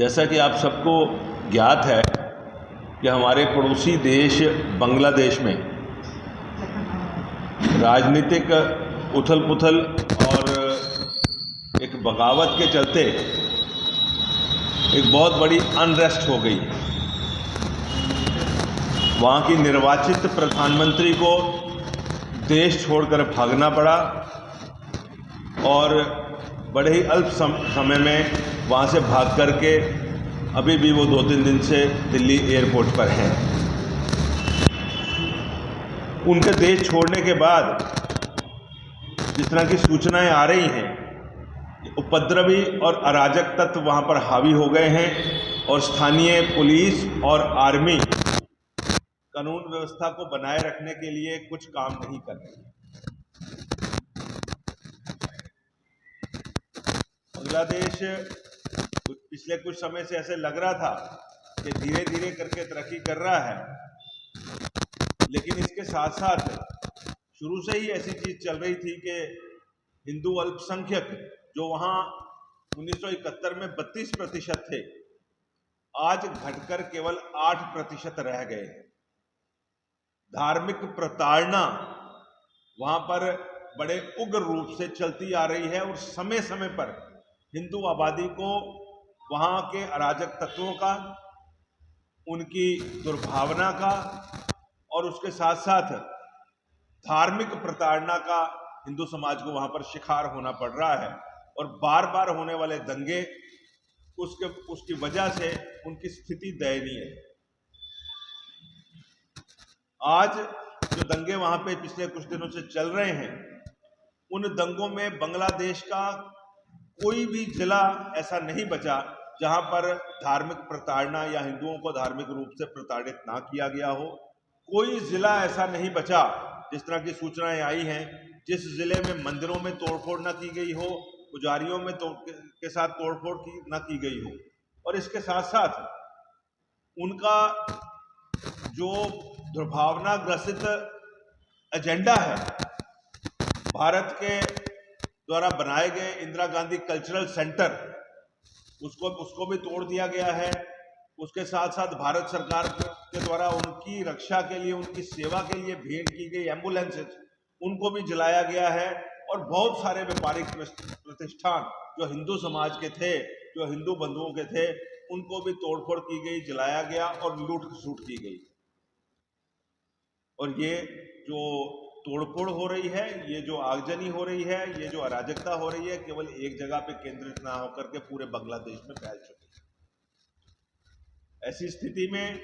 जैसा कि आप सबको ज्ञात है कि हमारे पड़ोसी देश बांग्लादेश में राजनीतिक उथल पुथल और एक बगावत के चलते एक बहुत बड़ी अनरेस्ट हो गई। वहाँ की निर्वाचित प्रधानमंत्री को देश छोड़कर भागना पड़ा और बड़े ही अल्प समय में वहाँ से भाग करके अभी भी वो 2-3 दिन से दिल्ली एयरपोर्ट पर हैं। उनके देश छोड़ने के बाद जिस तरह की सूचनाएं आ रही हैं, उपद्रवी और अराजक तत्व वहाँ पर हावी हो गए हैं और स्थानीय पुलिस और आर्मी कानून व्यवस्था को बनाए रखने के लिए कुछ काम नहीं कर रही है। बांग्लादेश पिछले कुछ समय से ऐसे लग रहा था कि धीरे धीरे करके तरक्की कर रहा है, लेकिन इसके साथ साथ शुरू से ही ऐसी चीज चल रही थी कि हिंदू अल्पसंख्यक जो वहां 1971 में 32% थे, आज घटकर केवल 8% रह गए। धार्मिक प्रताड़ना वहां पर बड़े उग्र रूप से चलती आ रही है और समय समय पर हिंदू आबादी को वहां के अराजक तत्वों का, उनकी दुर्भावना का और उसके साथ साथ धार्मिक प्रताड़ना का हिंदू समाज को वहां पर शिकार होना पड़ रहा है। और बार बार होने वाले दंगे उसकी वजह से उनकी स्थिति दयनीय है। आज जो दंगे वहां पे पिछले कुछ दिनों से चल रहे हैं, उन दंगों में बांग्लादेश का कोई भी जिला ऐसा नहीं बचा जहां पर धार्मिक प्रताड़ना या हिंदुओं को धार्मिक रूप से प्रताड़ित ना किया गया हो। कोई जिला ऐसा नहीं बचा, जिस तरह की सूचनाएं आई हैं, जिस जिले में मंदिरों में तोड़फोड़ न की गई हो, पुजारियों में के साथ तोड़फोड़ न की गई हो। और इसके साथ साथ उनका जो दुर्भावना ग्रसित एजेंडा है, भारत के द्वारा बनाए गए इंदिरा गांधी कल्चरल सेंटर, उसको भी तोड़ दिया गया है। उसके साथ साथ भारत सरकार के द्वारा उनकी रक्षा के लिए, उनकी सेवा के लिए भेंट की गई एम्बुलेंसेज, उनको भी जलाया गया है। और बहुत सारे व्यापारिक प्रतिष्ठान जो हिंदू समाज के थे, जो हिंदू बंधुओं के थे, उनको भी तोड़फोड़ की गई, जलाया गया और लूट खसूट की गई। और ये जो तोड़फोड़ हो रही है, ये जो आगजनी हो रही है, ये जो अराजकता हो रही है, केवल एक जगह पे केंद्रित ना होकर के पूरे बांग्लादेश में फैल चुकी है। ऐसी स्थिति में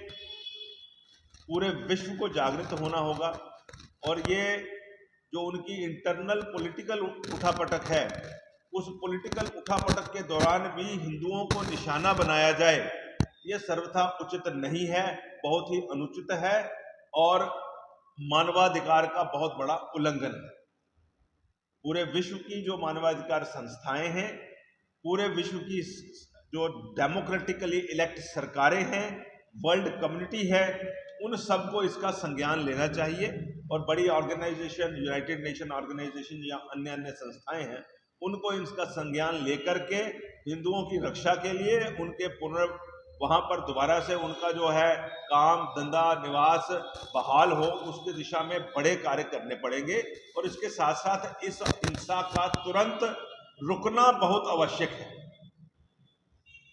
पूरे विश्व को जागृत होना होगा और ये जो उनकी इंटरनल पॉलिटिकल उठापटक है, उस पॉलिटिकल उठापटक के दौरान भी हिंदुओं को निशाना बनाया जाए, ये सर्वथा उचित नहीं है, बहुत ही अनुचित है और मानवाधिकार का बहुत बड़ा उल्लंघन है। पूरे विश्व की जो मानवाधिकार संस्थाएं हैं, पूरे विश्व की जो डेमोक्रेटिकली इलेक्ट सरकारें हैं, वर्ल्ड कम्युनिटी है, उन सबको इसका संज्ञान लेना चाहिए। और बड़ी ऑर्गेनाइजेशन, यूनाइटेड नेशन ऑर्गेनाइजेशन या अन्य संस्थाएं हैं, उनको इसका संज्ञान लेकर के हिंदुओं की रक्षा के लिए, उनके वहां पर दोबारा से उनका जो है काम धंधा निवास बहाल हो, उसकी दिशा में बड़े कार्य करने पड़ेंगे। और इसके साथ साथ इस हिंसा का तुरंत रुकना बहुत आवश्यक है।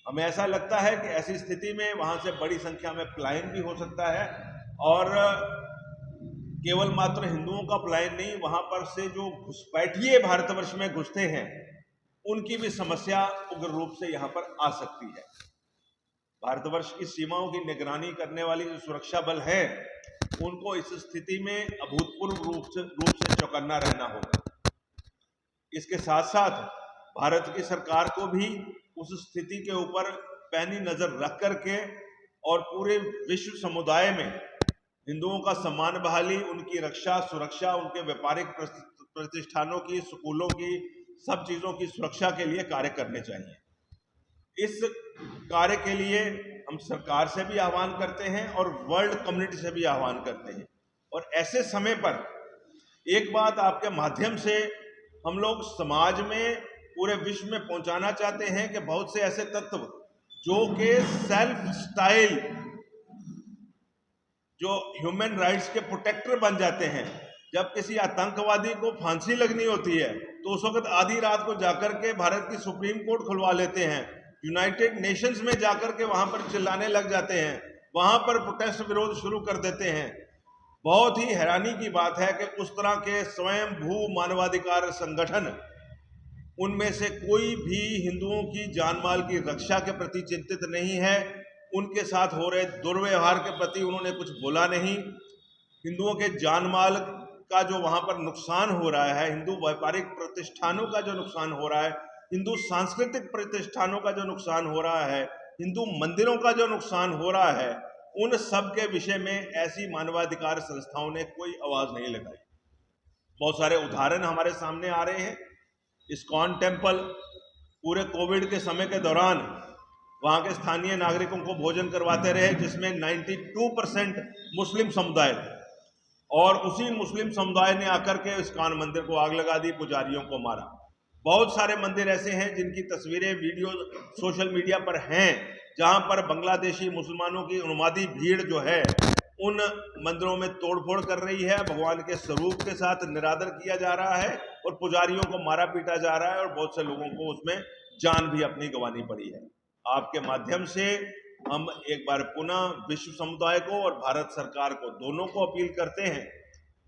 हमें ऐसा लगता है कि ऐसी स्थिति में वहां से बड़ी संख्या में पलायन भी हो सकता है और केवल मात्र हिंदुओं का पलायन नहीं, वहां पर से जो घुसपैठिए भारतवर्ष में घुसते हैं, उनकी भी समस्या उग्र रूप से यहां पर आ सकती है। भारतवर्ष की सीमाओं की निगरानी करने वाली जो सुरक्षा बल हैं, उनको इस स्थिति में अभूतपूर्व रूप से चौकन्ना रहना होगा। इसके साथ साथ भारत की सरकार को भी उस स्थिति के ऊपर पैनी नजर रख करके और पूरे विश्व समुदाय में हिंदुओं का सम्मान बहाली, उनकी रक्षा सुरक्षा, उनके व्यापारिक प्रतिष्ठानों की, स्कूलों की, सब चीजों की सुरक्षा के लिए कार्य करने चाहिए। इस कार्य के लिए हम सरकार से भी आह्वान करते हैं और वर्ल्ड कम्युनिटी से भी आह्वान करते हैं। और ऐसे समय पर एक बात आपके माध्यम से हम लोग समाज में, पूरे विश्व में पहुंचाना चाहते हैं कि बहुत से ऐसे तत्व जो कि सेल्फ स्टाइल जो ह्यूमन राइट्स के प्रोटेक्टर बन जाते हैं। जब किसी आतंकवादी को फांसी लगनी होती है तो उस वक्त आधी रात को जाकर के भारत की सुप्रीम कोर्ट खुलवा लेते हैं, यूनाइटेड नेशंस में जाकर के वहां पर चिल्लाने लग जाते हैं, वहां पर प्रोटेस्ट विरोध शुरू कर देते हैं। बहुत ही हैरानी की बात है कि उस तरह के स्वयं भू मानवाधिकार संगठन, उनमें से कोई भी हिंदुओं की जानमाल की रक्षा के प्रति चिंतित नहीं है। उनके साथ हो रहे दुर्व्यवहार के प्रति उन्होंने कुछ बोला नहीं। हिंदुओं के जानमाल का जो वहां पर नुकसान हो रहा है, हिंदू व्यापारिक प्रतिष्ठानों का जो नुकसान हो रहा है, हिंदू सांस्कृतिक प्रतिष्ठानों का जो नुकसान हो रहा है, हिंदू मंदिरों का जो नुकसान हो रहा है, उन सब के विषय में ऐसी मानवाधिकार संस्थाओं ने कोई आवाज नहीं लगाई। बहुत सारे उदाहरण हमारे सामने आ रहे हैं। इस्कॉन टेम्पल पूरे कोविड के समय के दौरान वहां के स्थानीय नागरिकों को भोजन करवाते रहे, जिसमें 92% मुस्लिम समुदाय थे, और उसी मुस्लिम समुदाय ने आकर के इस्कॉन मंदिर को आग लगा दी, पुजारियों को मारा। बहुत सारे मंदिर ऐसे हैं जिनकी तस्वीरें, वीडियो सोशल मीडिया पर हैं, जहां पर बांग्लादेशी मुसलमानों की उन्मादी भीड़ जो है उन मंदिरों में तोड़फोड़ कर रही है, भगवान के स्वरूप के साथ निरादर किया जा रहा है और पुजारियों को मारा पीटा जा रहा है, और बहुत से लोगों को उसमें जान भी अपनी गंवानी पड़ी है। आपके माध्यम से हम एक बार पुनः विश्व समुदाय को और भारत सरकार को, दोनों को अपील करते हैं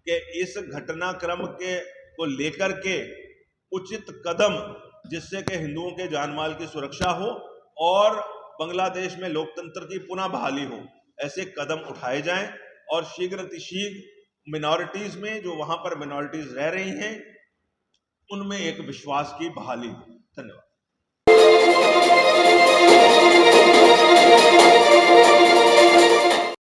कि इस घटनाक्रम के को लेकर के उचित कदम, जिससे कि हिंदुओं के जानमाल की सुरक्षा हो और बांग्लादेश में लोकतंत्र की पुनः बहाली हो, ऐसे कदम उठाए जाएं और शीघ्र मिनॉरिटीज में, जो वहां पर मिनॉरिटीज रह रही हैं, उनमें एक विश्वास की बहाली हो। धन्यवाद।